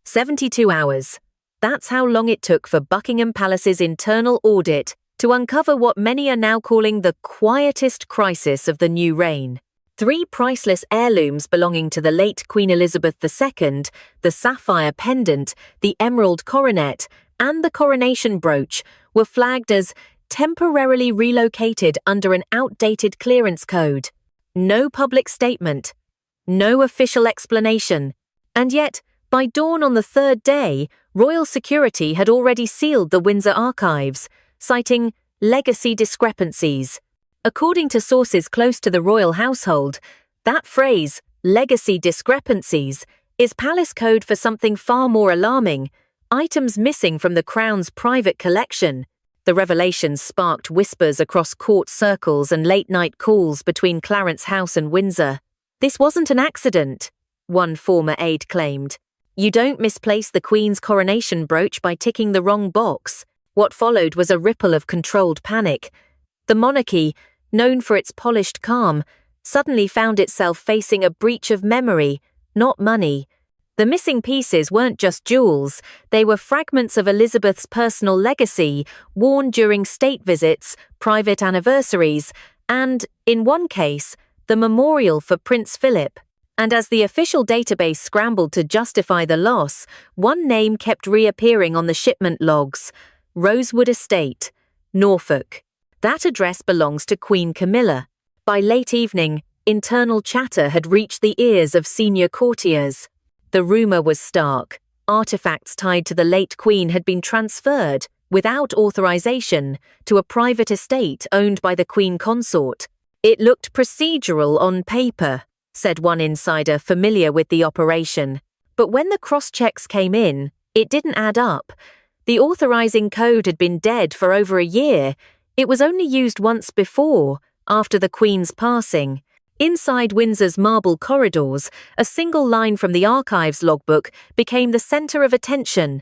72 hours. That's how long it took for Buckingham Palace's internal audit to uncover what many are now calling the quietest crisis of the new reign. 3 priceless heirlooms belonging to the late Queen Elizabeth II, the sapphire pendant, the emerald coronet, and the coronation brooch, were flagged as temporarily relocated under an outdated clearance code. No public statement, no official explanation. And yet, by dawn on the 3rd day, royal security had already sealed the Windsor archives, citing legacy discrepancies. According to sources close to the royal household, that phrase, legacy discrepancies, is palace code for something far more alarming: items missing from the Crown's private collection. The revelations sparked whispers across court circles and late-night calls between Clarence House and Windsor. "This wasn't an accident," one former aide claimed. "You don't misplace the Queen's coronation brooch by ticking the wrong box." What followed was a ripple of controlled panic. The monarchy, known for its polished calm, suddenly found itself facing a breach of memory, not money. The missing pieces weren't just jewels, they were fragments of Elizabeth's personal legacy, worn during state visits, private anniversaries, and, in one case, the memorial for Prince Philip. And as the official database scrambled to justify the loss, one name kept reappearing on the shipment logs: Rosewood Estate, Norfolk. That address belongs to Queen Camilla. By late evening, internal chatter had reached the ears of senior courtiers. The rumor was stark. Artifacts tied to the late Queen had been transferred, without authorization, to a private estate owned by the Queen consort. "It looked procedural on paper," said one insider familiar with the operation. But when the cross-checks came in, it didn't add up. The authorizing code had been dead for over a year. It was only used once before, after the Queen's passing. Inside Windsor's marble corridors, a single line from the archives logbook became the center of attention.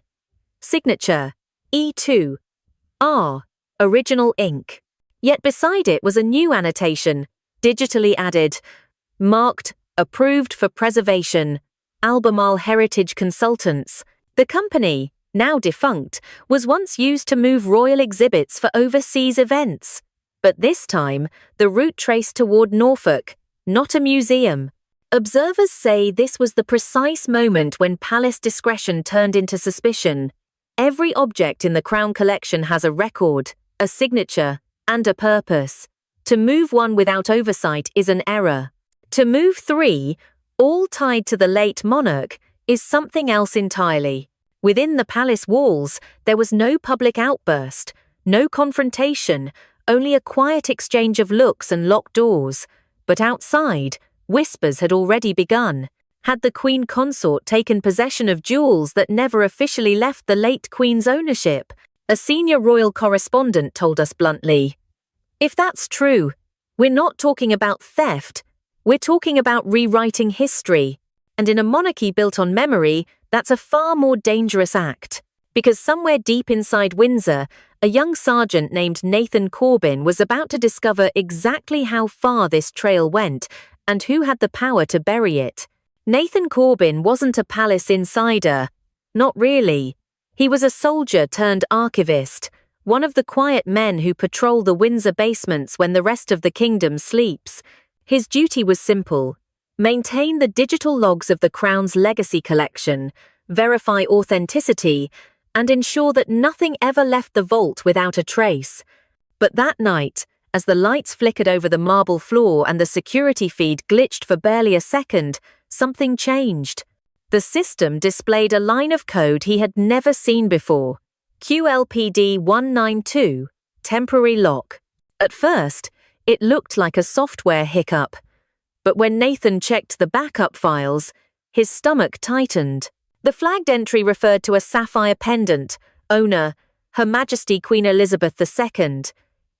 Signature, E2, R, original ink. Yet beside it was a new annotation, digitally added, marked, approved for preservation, Albemarle Heritage Consultants. The company, now defunct, was once used to move royal exhibits for overseas events. But this time, the route traced toward Norfolk, not a museum. Observers say this was the precise moment when palace discretion turned into suspicion. Every object in the Crown collection has a record, a signature, and a purpose. To move one without oversight is an error. To move 3, all tied to the late monarch, is something else entirely. Within the palace walls, there was no public outburst, no confrontation, only a quiet exchange of looks and locked doors. But outside, whispers had already begun. Had the Queen consort taken possession of jewels that never officially left the late Queen's ownership? A senior royal correspondent told us bluntly. If that's true, we're not talking about theft, we're talking about rewriting history. And in a monarchy built on memory, that's a far more dangerous act. Because somewhere deep inside Windsor, a young sergeant named Nathan Corbin was about to discover exactly how far this trail went and who had the power to bury it. Nathan Corbin wasn't a palace insider. Not really. He was a soldier turned archivist, one of the quiet men who patrol the Windsor basements when the rest of the kingdom sleeps. His duty was simple: maintain the digital logs of the Crown's legacy collection, verify authenticity, and ensure that nothing ever left the vault without a trace. But that night, as the lights flickered over the marble floor and the security feed glitched for barely a second, something changed. The system displayed a line of code he had never seen before. QLPD 192, temporary lock. At first, it looked like a software hiccup. But when Nathan checked the backup files, his stomach tightened. The flagged entry referred to a sapphire pendant, owner, Her Majesty Queen Elizabeth II.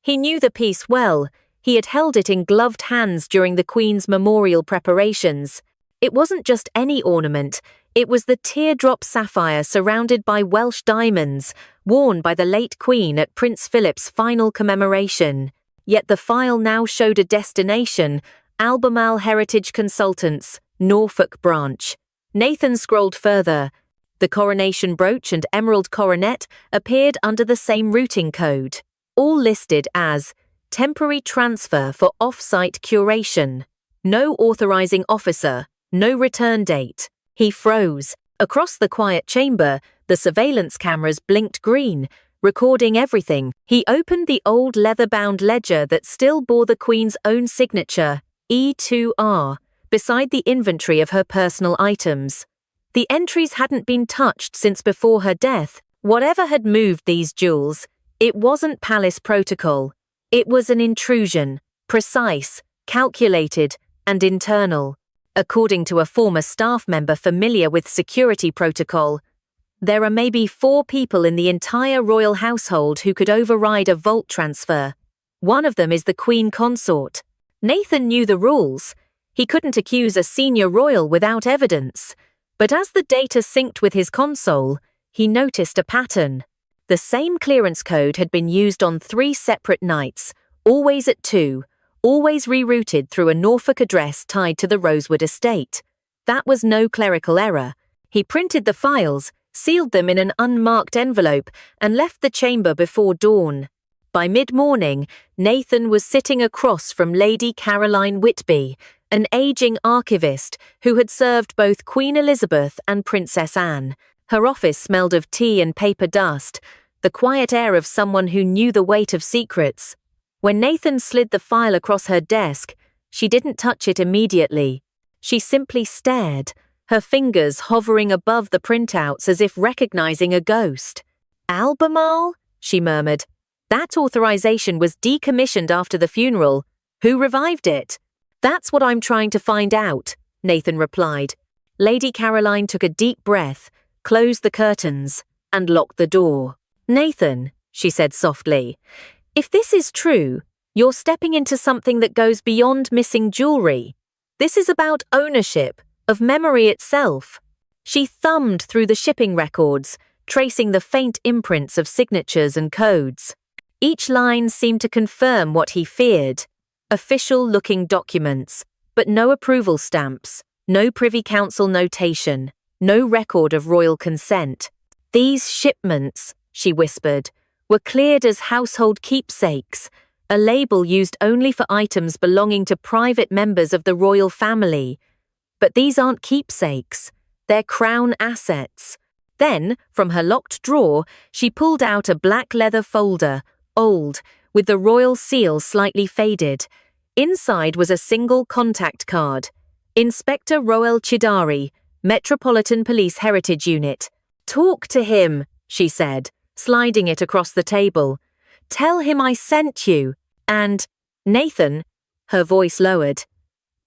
He knew the piece well. He had held it in gloved hands during the Queen's memorial preparations. It wasn't just any ornament, it was the teardrop sapphire surrounded by Welsh diamonds, worn by the late Queen at Prince Philip's final commemoration. Yet the file now showed a destination: Albemarle Heritage Consultants, Norfolk branch. Nathan scrolled further. The coronation brooch and emerald coronet appeared under the same routing code, all listed as temporary transfer for off-site curation. No authorizing officer, no return date. He froze. Across the quiet chamber, the surveillance cameras blinked green, recording everything. He opened the old leather-bound ledger that still bore the Queen's own signature, E2R, beside the inventory of her personal items. The entries hadn't been touched since before her death. Whatever had moved these jewels, it wasn't palace protocol. It was an intrusion, precise, calculated, and internal. According to a former staff member familiar with security protocol, there are maybe 4 people in the entire royal household who could override a vault transfer. One of them is the Queen Consort. Nathan knew the rules. He couldn't accuse a senior royal without evidence. But as the data synced with his console, he noticed a pattern. The same clearance code had been used on 3 separate nights, always at 2, always rerouted through a Norfolk address tied to the Rosewood estate. That was no clerical error. He printed the files, sealed them in an unmarked envelope, and left the chamber before dawn. By mid-morning, Nathan was sitting across from Lady Caroline Whitby, an aging archivist who had served both Queen Elizabeth and Princess Anne. Her office smelled of tea and paper dust, the quiet air of someone who knew the weight of secrets. When Nathan slid the file across her desk, she didn't touch it immediately. She simply stared, her fingers hovering above the printouts as if recognizing a ghost. "Albemarle?" she murmured. "That authorization was decommissioned after the funeral. Who revived it?" "That's what I'm trying to find out," Nathan replied. Lady Caroline took a deep breath, closed the curtains, and locked the door. "Nathan," she said softly, "if this is true, you're stepping into something that goes beyond missing jewelry. This is about ownership, of memory itself." She thumbed through the shipping records, tracing the faint imprints of signatures and codes. Each line seemed to confirm what he feared. Official-looking documents, but no approval stamps, no Privy Council notation, no record of royal consent. "These shipments," she whispered, "were cleared as household keepsakes, a label used only for items belonging to private members of the royal family. But these aren't keepsakes, they're crown assets." Then, from her locked drawer, she pulled out a black leather folder, old, with the royal seal slightly faded. Inside was a single contact card. "Inspector Roel Chidari, Metropolitan Police Heritage Unit." "Talk to him," she said, sliding it across the table. "Tell him I sent you. And, Nathan," her voice lowered,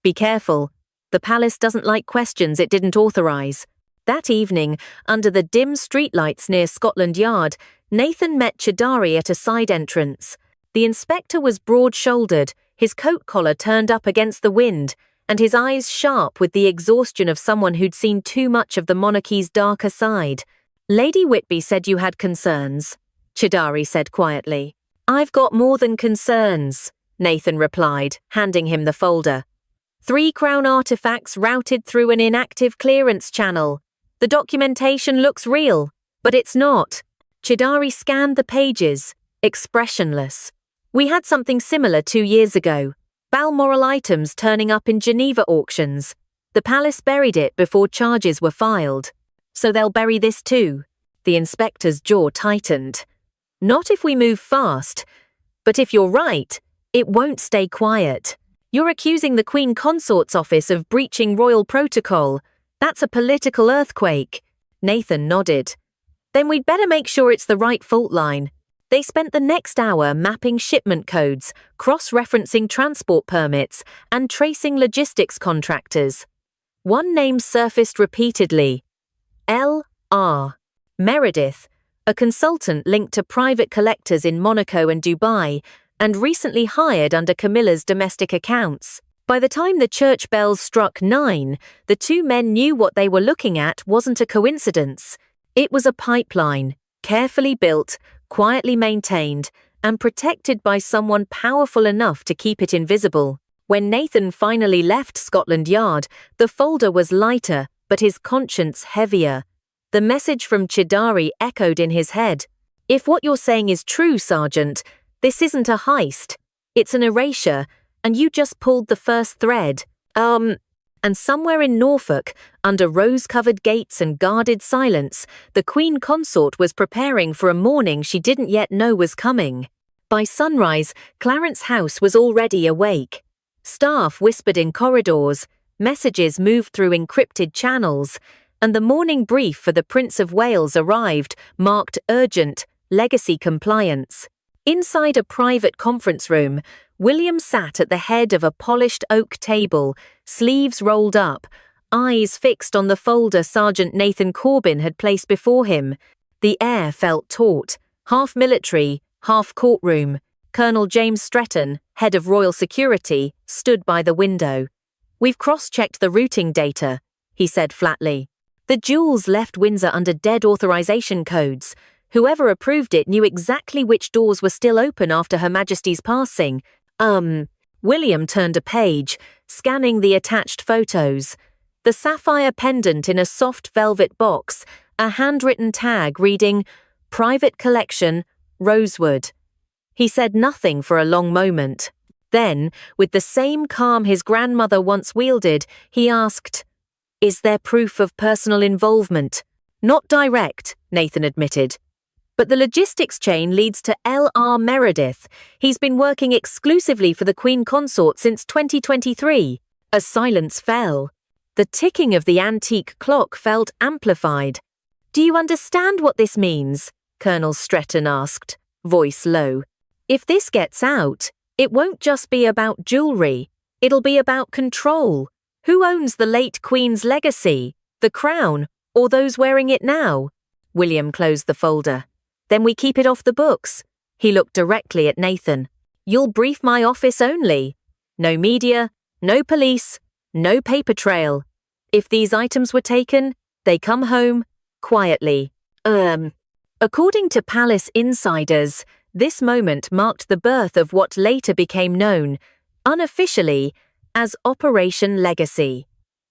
"be careful. The palace doesn't like questions it didn't authorize." That evening, under the dim streetlights near Scotland Yard, Nathan met Chidari at a side entrance. The inspector was broad-shouldered, his coat collar turned up against the wind, and his eyes sharp with the exhaustion of someone who'd seen too much of the monarchy's darker side. "Lady Whitby said you had concerns," Chidari said quietly. "I've got more than concerns," Nathan replied, handing him the folder. 3 crown artifacts routed through an inactive clearance channel. The documentation looks real, but it's not." Chidari scanned the pages, expressionless. "We had something similar 2 years ago. Balmoral items turning up in Geneva auctions. The palace buried it before charges were filed. So they'll bury this too." The inspector's jaw tightened. "Not if we move fast. But if you're right, it won't stay quiet. You're accusing the Queen Consort's office of breaching royal protocol. That's a political earthquake." Nathan nodded. "Then we'd better make sure it's the right fault line." They spent the next hour mapping shipment codes, cross-referencing transport permits, and tracing logistics contractors. One name surfaced repeatedly: L.R. Meredith, a consultant linked to private collectors in Monaco and Dubai, and recently hired under Camilla's domestic accounts. By the time the church bells struck 9, the 2 men knew what they were looking at wasn't a coincidence. It was a pipeline, carefully built, quietly maintained, and protected by someone powerful enough to keep it invisible. When Nathan finally left Scotland Yard, the folder was lighter, but his conscience heavier. The message from Chidari echoed in his head. If what you're saying is true, Sergeant, this isn't a heist. It's an erasure, and you just pulled the first thread. And somewhere in Norfolk, under rose-covered gates and guarded silence, the Queen Consort was preparing for a morning she didn't yet know was coming. By sunrise, Clarence House was already awake. Staff whispered in corridors, messages moved through encrypted channels, and the morning brief for the Prince of Wales arrived, marked urgent, legacy compliance. Inside a private conference room, William sat at the head of a polished oak table, sleeves rolled up, eyes fixed on the folder Sergeant Nathan Corbin had placed before him. The air felt taut, half military, half courtroom. Colonel James Stretton, head of Royal Security, stood by the window. "We've cross-checked the routing data," he said flatly. "The jewels left Windsor under dead authorization codes. Whoever approved it knew exactly which doors were still open after Her Majesty's passing." William turned a page, scanning the attached photos. The sapphire pendant in a soft velvet box, a handwritten tag reading, "Private Collection, Rosewood." He said nothing for a long moment. Then, with the same calm his grandmother once wielded, he asked, "Is there proof of personal involvement?" "Not direct," Nathan admitted. "But the logistics chain leads to L.R. Meredith. He's been working exclusively for the Queen Consort since 2023. A silence fell. The ticking of the antique clock felt amplified. "Do you understand what this means?" Colonel Stretton asked, voice low. "If this gets out, it won't just be about jewelry. It'll be about control. Who owns the late Queen's legacy? The crown, or those wearing it now?" William closed the folder. "Then we keep it off the books." He looked directly at Nathan. "You'll brief my office only. No media, no police, no paper trail. If these items were taken, they come home, quietly." According to palace insiders, this moment marked the birth of what later became known, unofficially, as Operation Legacy.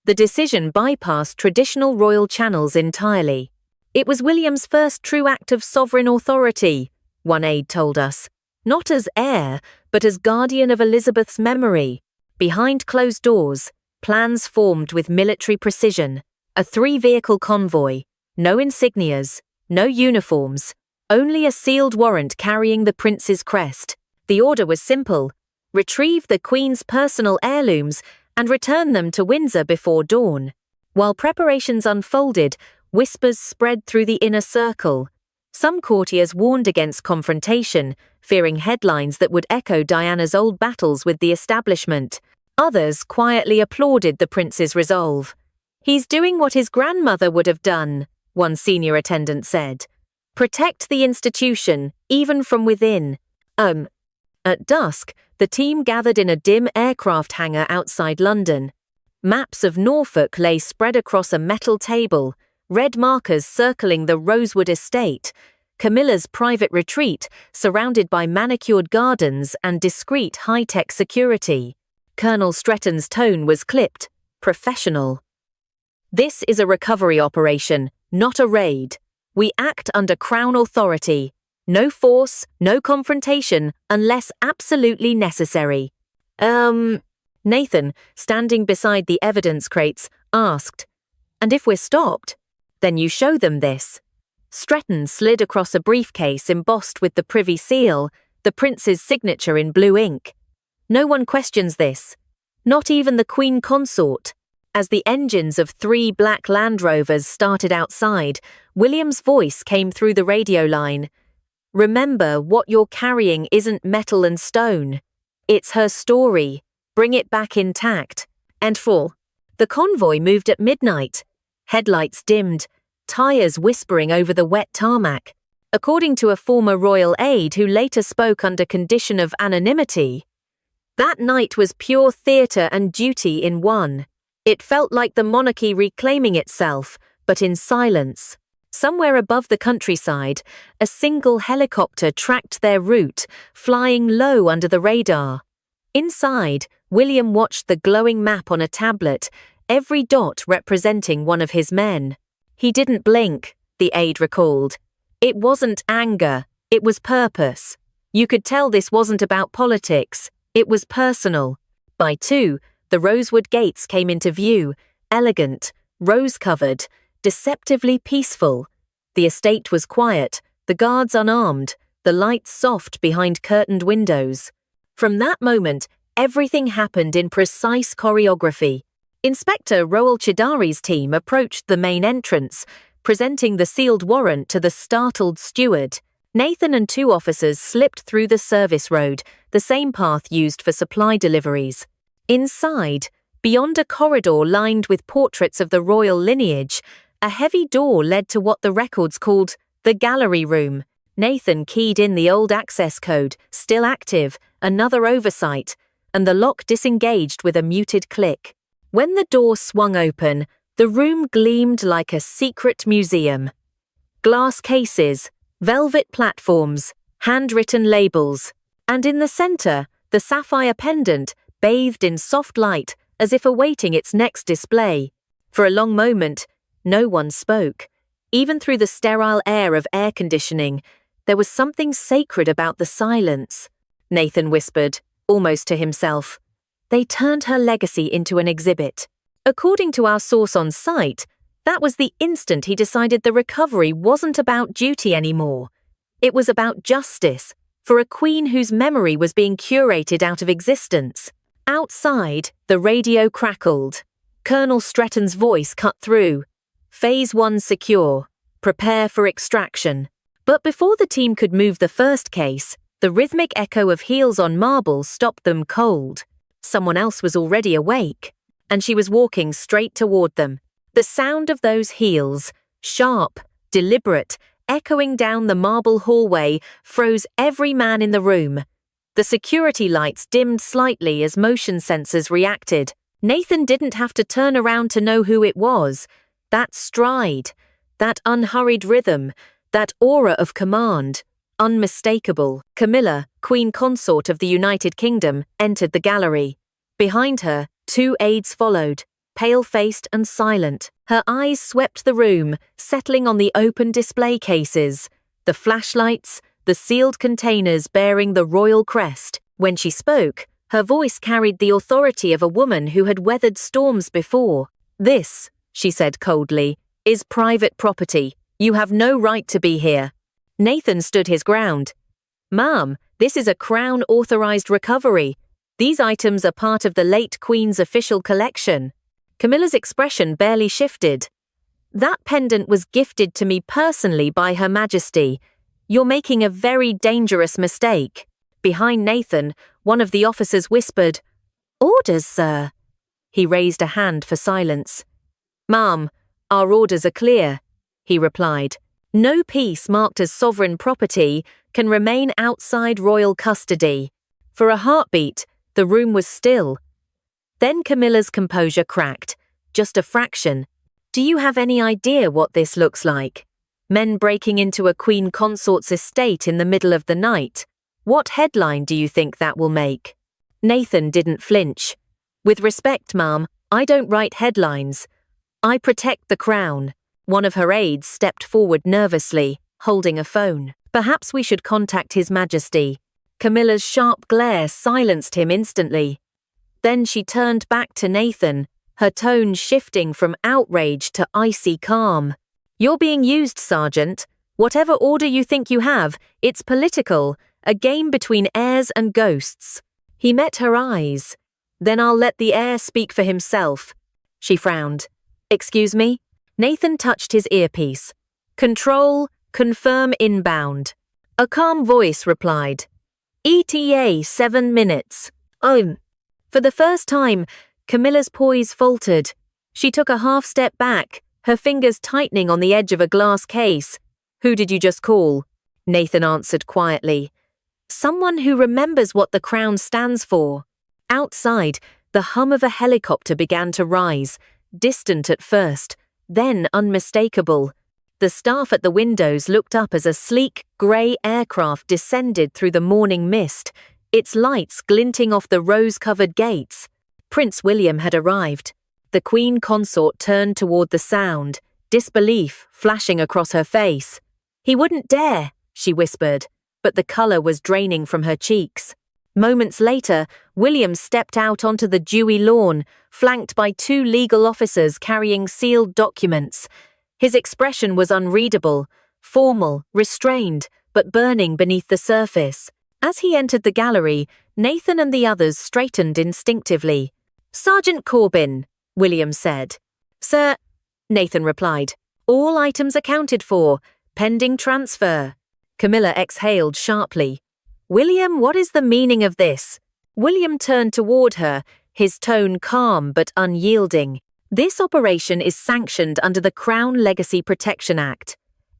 The decision bypassed traditional royal channels entirely. "It was William's first true act of sovereign authority," one aide told us. "Not as heir, but as guardian of Elizabeth's memory." Behind closed doors, plans formed with military precision. A 3-vehicle convoy, no insignias, no uniforms, only a sealed warrant carrying the prince's crest. The order was simple: retrieve the Queen's personal heirlooms and return them to Windsor before dawn. While preparations unfolded, whispers spread through the inner circle. Some courtiers warned against confrontation, fearing headlines that would echo Diana's old battles with the establishment. Others quietly applauded the prince's resolve. "He's doing what his grandmother would have done," one senior attendant said. "Protect the institution, even from within." At dusk, the team gathered in a dim aircraft hangar outside London. Maps of Norfolk lay spread across a metal table, red markers circling the Rosewood estate, Camilla's private retreat surrounded by manicured gardens and discreet high-tech security. Colonel Stretton's tone was clipped, professional. "This is a recovery operation, not a raid. We act under Crown authority. No force, no confrontation, unless absolutely necessary." Nathan, standing beside the evidence crates, asked, "And if we're stopped?" "Then you show them this." Stretton slid across a briefcase embossed with the Privy Seal, the prince's signature in blue ink. "No one questions this. Not even the Queen Consort." As the engines of 3 black Land Rovers started outside, William's voice came through the radio line. "Remember, what you're carrying isn't metal and stone. It's her story. Bring it back intact." And full. The convoy moved at midnight. Headlights dimmed, tires whispering over the wet tarmac. According to a former royal aide who later spoke under condition of anonymity, that night was pure theatre and duty in one. It felt like the monarchy reclaiming itself, but in silence. Somewhere above the countryside, a single helicopter tracked their route, flying low under the radar. Inside, William watched the glowing map on a tablet, every dot representing one of his men. He didn't blink, the aide recalled. It wasn't anger, it was purpose. You could tell this wasn't about politics, it was personal. By 2, the rosewood gates came into view, elegant, rose-covered, deceptively peaceful. The estate was quiet, the guards unarmed, the lights soft behind curtained windows. From that moment, everything happened in precise choreography. Inspector Roel Chidari's team approached the main entrance, presenting the sealed warrant to the startled steward. Nathan and 2 officers slipped through the service road, the same path used for supply deliveries. Inside, beyond a corridor lined with portraits of the royal lineage, a heavy door led to what the records called the gallery room. Nathan keyed in the old access code, still active, another oversight, and the lock disengaged with a muted click. When the door swung open, the room gleamed like a secret museum. Glass cases, velvet platforms, handwritten labels, and in the center, the sapphire pendant bathed in soft light as if awaiting its next display. For a long moment, no one spoke. Even through the sterile air of air conditioning, there was something sacred about the silence. Nathan whispered, almost to himself. They turned her legacy into an exhibit. According to our source on site, that was the instant he decided the recovery wasn't about duty anymore. It was about justice, for a queen whose memory was being curated out of existence. Outside, the radio crackled. Colonel Stretton's voice cut through. Phase 1 secure. Prepare for extraction. But before the team could move the first case, the rhythmic echo of heels on marble stopped them cold. Someone else was already awake, and she was walking straight toward them. The sound of those heels, sharp, deliberate, echoing down the marble hallway, froze every man in the room. The security lights dimmed slightly as motion sensors reacted. Nathan didn't have to turn around to know who it was. That stride, that unhurried rhythm, that aura of command, unmistakable. Camilla, Queen Consort of the United Kingdom, entered the gallery. Behind her, 2 aides followed, pale-faced and silent. Her eyes swept the room, settling on the open display cases, the flashlights, the sealed containers bearing the royal crest. When she spoke, her voice carried the authority of a woman who had weathered storms before. "This," she said coldly, "is private property. You have no right to be here." Nathan stood his ground. "Ma'am, this is a Crown-authorized recovery. These items are part of the late Queen's official collection." Camilla's expression barely shifted. "That pendant was gifted to me personally by Her Majesty. You're making a very dangerous mistake." Behind Nathan, one of the officers whispered, "Orders, sir." He raised a hand for silence. "Ma'am, our orders are clear," he replied. "No piece marked as sovereign property can remain outside royal custody." For a heartbeat, the room was still. Then Camilla's composure cracked, just a fraction. "Do you have any idea what this looks like? Men breaking into a queen consort's estate in the middle of the night. What headline do you think that will make?" Nathan didn't flinch. "With respect, ma'am, I don't write headlines. I protect the crown." One of her aides stepped forward nervously, holding a phone. "Perhaps we should contact His Majesty." Camilla's sharp glare silenced him instantly. Then she turned back to Nathan, her tone shifting from outrage to icy calm. "You're being used, Sergeant. Whatever order you think you have, it's political, a game between heirs and ghosts." He met her eyes. "Then I'll let the heir speak for himself." She frowned. "Excuse me?" Nathan touched his earpiece. "Control, confirm inbound." A calm voice replied. "ETA 7 minutes. For the first time, Camilla's poise faltered. She took a half step back, her fingers tightening on the edge of a glass case. "Who did you just call?" Nathan answered quietly. "Someone who remembers what the crown stands for." Outside, the hum of a helicopter began to rise, distant at first, then unmistakable. The staff at the windows looked up as a sleek, grey aircraft descended through the morning mist, its lights glinting off the rose-covered gates. Prince William had arrived. The Queen Consort turned toward the sound, disbelief flashing across her face. "He wouldn't dare," she whispered, but the colour was draining from her cheeks. Moments later, William stepped out onto the dewy lawn, flanked by 2 legal officers carrying sealed documents. His expression was unreadable, formal, restrained, but burning beneath the surface. As he entered the gallery, Nathan and the others straightened instinctively. "Sergeant Corbin," William said. "Sir," Nathan replied. "All items accounted for, pending transfer." Camilla exhaled sharply. "William, what is the meaning of this?" William turned toward her, his tone calm but unyielding. "This operation is sanctioned under the Crown Legacy Protection Act.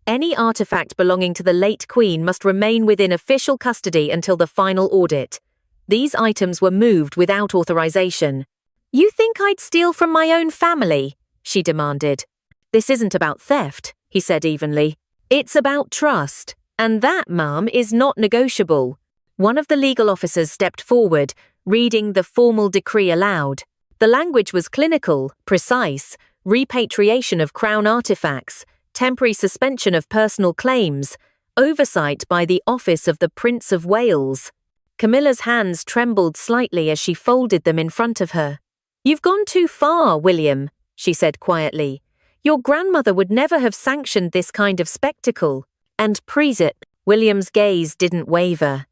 Any artifact belonging to the late Queen must remain within official custody until the final audit. These items were moved without authorization." "You think I'd steal from my own family?" she demanded. "This isn't about theft," he said evenly. "It's about trust. And that, ma'am, is not negotiable." One of the legal officers stepped forward, reading the formal decree aloud. The language was clinical, precise: repatriation of Crown artifacts, temporary suspension of personal claims, oversight by the Office of the Prince of Wales. Camilla's hands trembled slightly as she folded them in front of her. "You've gone too far, William," she said quietly. "Your grandmother would never have sanctioned this kind of spectacle. And praise it." William's gaze didn't waver.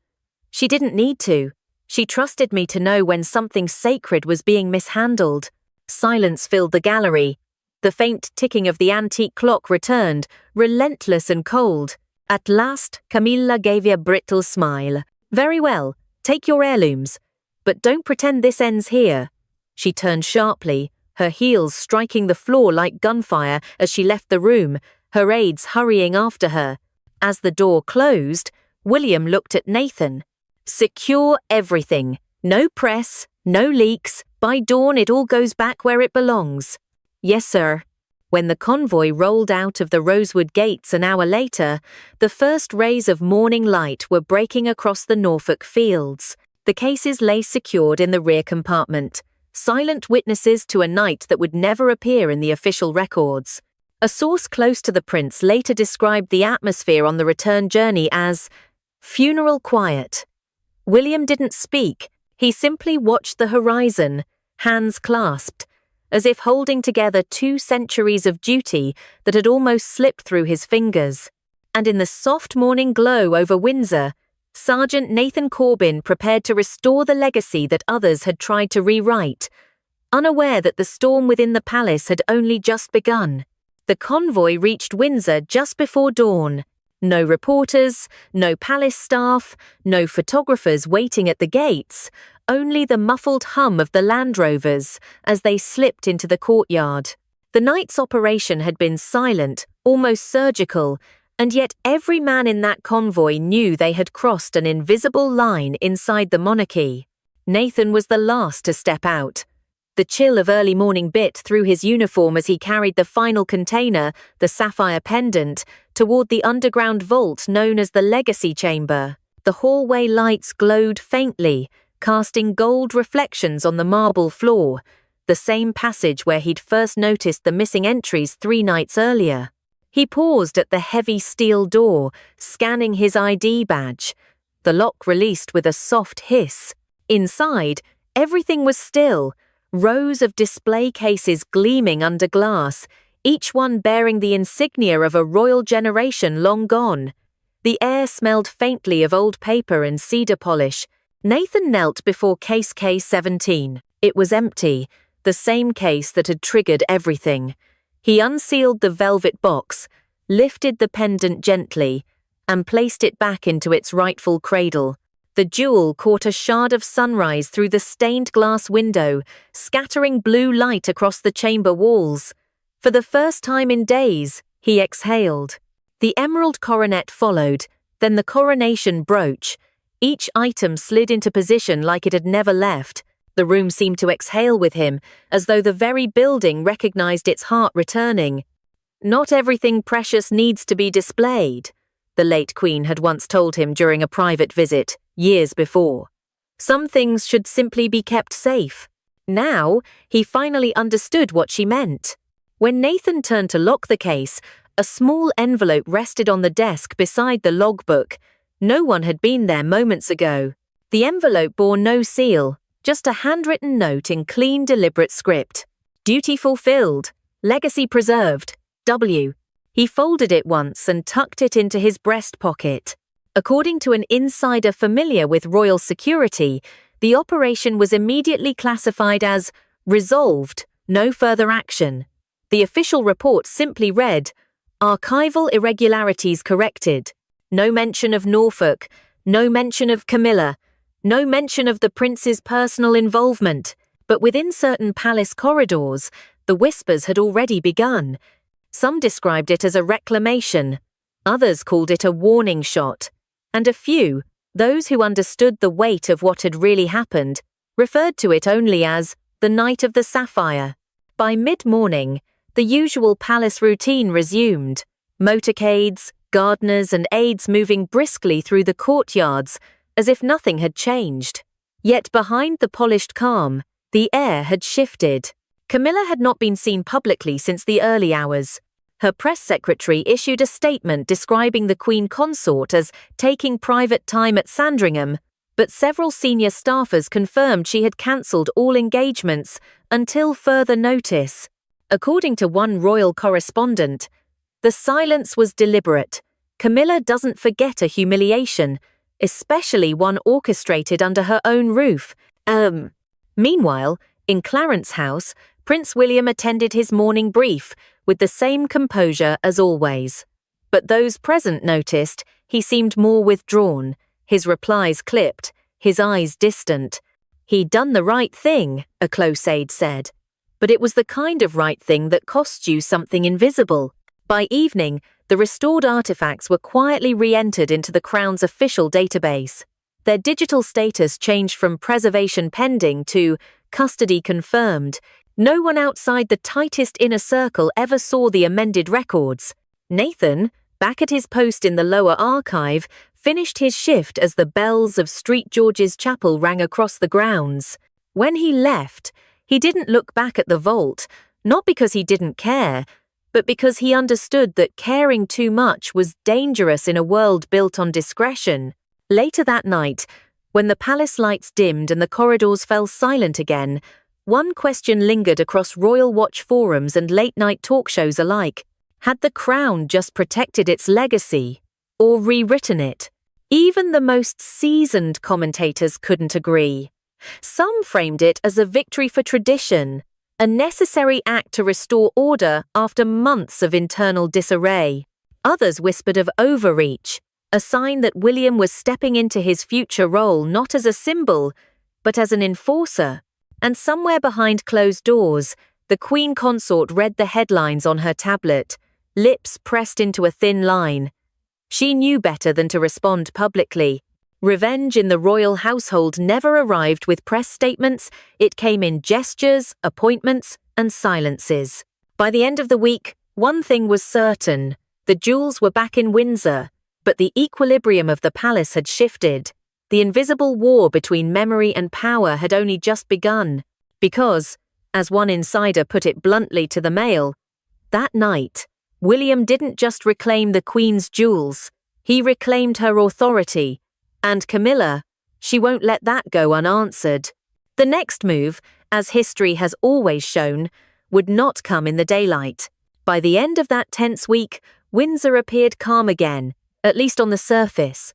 "She didn't need to. She trusted me to know when something sacred was being mishandled." Silence filled the gallery. The faint ticking of the antique clock returned, relentless and cold. At last, Camilla gave a brittle smile. "Very well, take your heirlooms. But don't pretend this ends here." She turned sharply, her heels striking the floor like gunfire as she left the room, her aides hurrying after her. As the door closed, William looked at Nathan. "Secure everything. No press, no leaks. By dawn it all goes back where it belongs." "Yes, sir." When the convoy rolled out of the Rosewood gates an hour later, the first rays of morning light were breaking across the Norfolk fields. The cases lay secured in the rear compartment, silent witnesses to a night that would never appear in the official records. A source close to the prince later described the atmosphere on the return journey as funeral quiet. William didn't speak. He simply watched the horizon, hands clasped, as if holding together 2 centuries of duty that had almost slipped through his fingers. And in the soft morning glow over Windsor, Sergeant Nathan Corbin prepared to restore the legacy that others had tried to rewrite, unaware that the storm within the palace had only just begun. The convoy reached Windsor just before dawn. No reporters, no palace staff, no photographers waiting at the gates, only the muffled hum of the Land Rovers as they slipped into the courtyard. The night's operation had been silent, almost surgical, and yet every man in that convoy knew they had crossed an invisible line inside the monarchy. Nathan was the last to step out. The chill of early morning bit through his uniform as he carried the final container, the sapphire pendant, toward the underground vault known as the Legacy Chamber. The hallway lights glowed faintly, casting gold reflections on the marble floor, the same passage where he'd first noticed the missing entries 3 nights earlier. He paused at the heavy steel door, scanning his ID badge. The lock released with a soft hiss. Inside, everything was still. Rows of display cases gleaming under glass, each one bearing the insignia of a royal generation long gone. The air smelled faintly of old paper and cedar polish. Nathan knelt before case K17. It was empty, the same case that had triggered everything. He unsealed the velvet box, lifted the pendant gently, and placed it back into its rightful cradle. The jewel caught a shard of sunrise through the stained glass window, scattering blue light across the chamber walls. For the first time in days, he exhaled. The emerald coronet followed, then the coronation brooch. Each item slid into position like it had never left. The room seemed to exhale with him, as though the very building recognized its heart returning. "Not everything precious needs to be displayed," the late Queen had once told him during a private visit, years before. Some things should simply be kept safe. Now, he finally understood what she meant. When Nathan turned to lock the case, a small envelope rested on the desk beside the logbook. No one had been there moments ago. The envelope bore no seal, just a handwritten note in clean, deliberate script. Duty fulfilled. Legacy preserved. W. He folded it once and tucked it into his breast pocket. According to an insider familiar with royal security, the operation was immediately classified as resolved, no further action. The official report simply read, archival irregularities corrected. No mention of Norfolk, no mention of Camilla, no mention of the prince's personal involvement. But within certain palace corridors, the whispers had already begun. Some described it as a reclamation, others called it a warning shot, and a few, those who understood the weight of what had really happened, referred to it only as the Night of the Sapphire. By mid-morning, the usual palace routine resumed, motorcades, gardeners and aides moving briskly through the courtyards, as if nothing had changed. Yet behind the polished calm, the air had shifted. Camilla had not been seen publicly since the early hours. Her press secretary issued a statement describing the Queen Consort as taking private time at Sandringham, but several senior staffers confirmed she had cancelled all engagements until further notice. According to one royal correspondent, the silence was deliberate. Camilla doesn't forget a humiliation, especially one orchestrated under her own roof. Meanwhile, in Clarence House, Prince William attended his morning brief with the same composure as always. But those present noticed he seemed more withdrawn, his replies clipped, his eyes distant. He'd done the right thing, a close aide said. But it was the kind of right thing that costs you something invisible. By evening, the restored artifacts were quietly re-entered into the Crown's official database. Their digital status changed from preservation pending to custody confirmed. No one outside the tightest inner circle ever saw the amended records. Nathan, back at his post in the lower archive, finished his shift as the bells of St. George's Chapel rang across the grounds. When he left, he didn't look back at the vault, not because he didn't care, but because he understood that caring too much was dangerous in a world built on discretion. Later that night, when the palace lights dimmed and the corridors fell silent again, one question lingered across Royal Watch forums and late-night talk shows alike. Had the Crown just protected its legacy, or rewritten it? Even the most seasoned commentators couldn't agree. Some framed it as a victory for tradition, a necessary act to restore order after months of internal disarray. Others whispered of overreach, a sign that William was stepping into his future role not as a symbol, but as an enforcer. And somewhere behind closed doors, the Queen Consort read the headlines on her tablet, lips pressed into a thin line. She knew better than to respond publicly. Revenge in the royal household never arrived with press statements, it came in gestures, appointments, and silences. By the end of the week, one thing was certain. The jewels were back in Windsor, but the equilibrium of the palace had shifted. The invisible war between memory and power had only just begun, because, as one insider put it bluntly to the Mail, that night, William didn't just reclaim the Queen's jewels, he reclaimed her authority. And Camilla, she won't let that go unanswered. The next move, as history has always shown, would not come in the daylight. By the end of that tense week, Windsor appeared calm again, at least on the surface.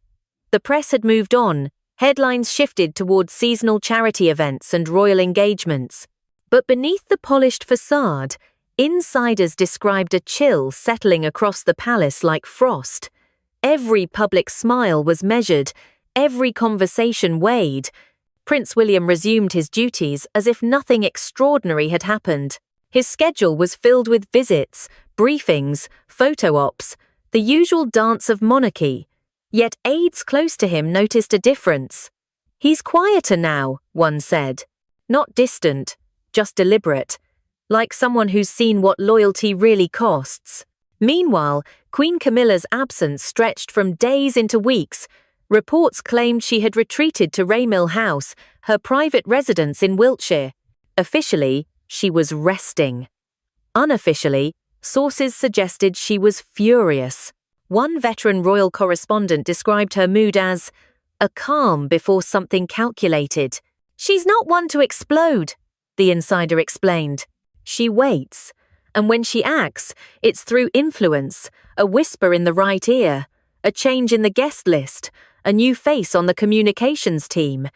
The press had moved on, headlines shifted towards seasonal charity events and royal engagements. But beneath the polished facade, insiders described a chill settling across the palace like frost. Every public smile was measured, every conversation weighed. Prince William resumed his duties as if nothing extraordinary had happened. His schedule was filled with visits, briefings, photo ops, the usual dance of monarchy. Yet aides close to him noticed a difference. "He's quieter now," one said. Not distant, just deliberate, like someone who's seen what loyalty really costs. Meanwhile, Queen Camilla's absence stretched from days into weeks. Reports claimed she had retreated to Raymil House, her private residence in Wiltshire. Officially, she was resting. Unofficially, sources suggested she was furious. One veteran royal correspondent described her mood as a calm before something calculated. "She's not one to explode," the insider explained. "She waits, and when she acts, it's through influence, a whisper in the right ear, a change in the guest list, a new face on the communications team.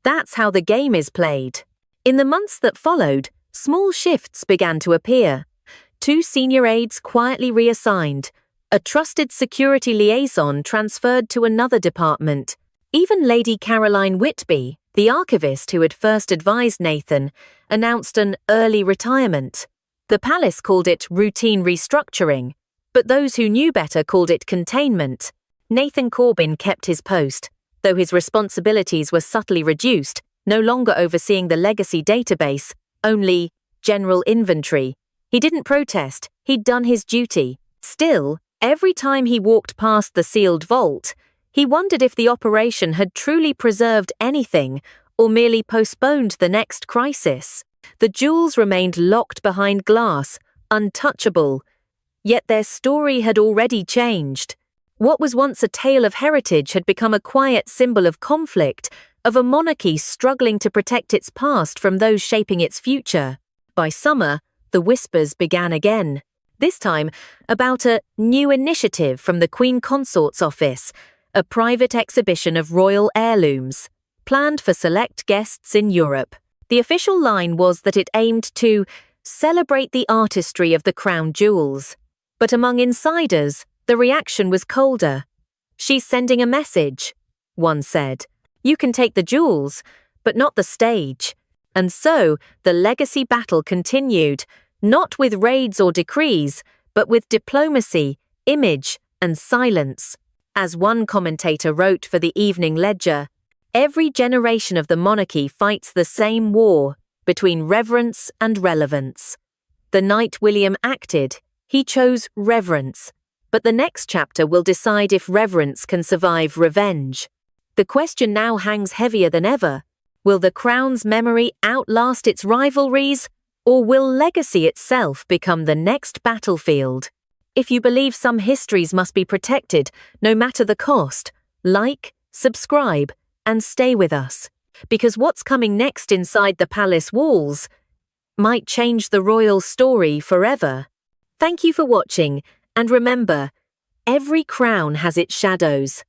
That's how the game is played." In the months that followed, small shifts began to appear. 2 senior aides quietly reassigned, a trusted security liaison transferred to another department. Even Lady Caroline Whitby, the archivist who had first advised Nathan, announced an early retirement. The palace called it routine restructuring, but those who knew better called it containment. Nathan Corbyn kept his post, though his responsibilities were subtly reduced, no longer overseeing the legacy database, only general inventory. He didn't protest, he'd done his duty. Still, every time he walked past the sealed vault, he wondered if the operation had truly preserved anything or merely postponed the next crisis. The jewels remained locked behind glass, untouchable. Yet their story had already changed. What was once a tale of heritage had become a quiet symbol of conflict, of a monarchy struggling to protect its past from those shaping its future. By summer, the whispers began again. This time, about a new initiative from the Queen Consort's office, a private exhibition of royal heirlooms, planned for select guests in Europe. The official line was that it aimed to celebrate the artistry of the crown jewels. But among insiders, the reaction was colder. "She's sending a message," one said. "You can take the jewels, but not the stage." And so, the legacy battle continued, not with raids or decrees, but with diplomacy, image, and silence. As one commentator wrote for the Evening Ledger, "Every generation of the monarchy fights the same war between reverence and relevance." The night William acted, he chose reverence, but the next chapter will decide if reverence can survive revenge. The question now hangs heavier than ever. Will the crown's memory outlast its rivalries, or will legacy itself become the next battlefield? If you believe some histories must be protected, no matter the cost, like, subscribe, and stay with us. Because what's coming next inside the palace walls might change the royal story forever. Thank you for watching, and remember, every crown has its shadows.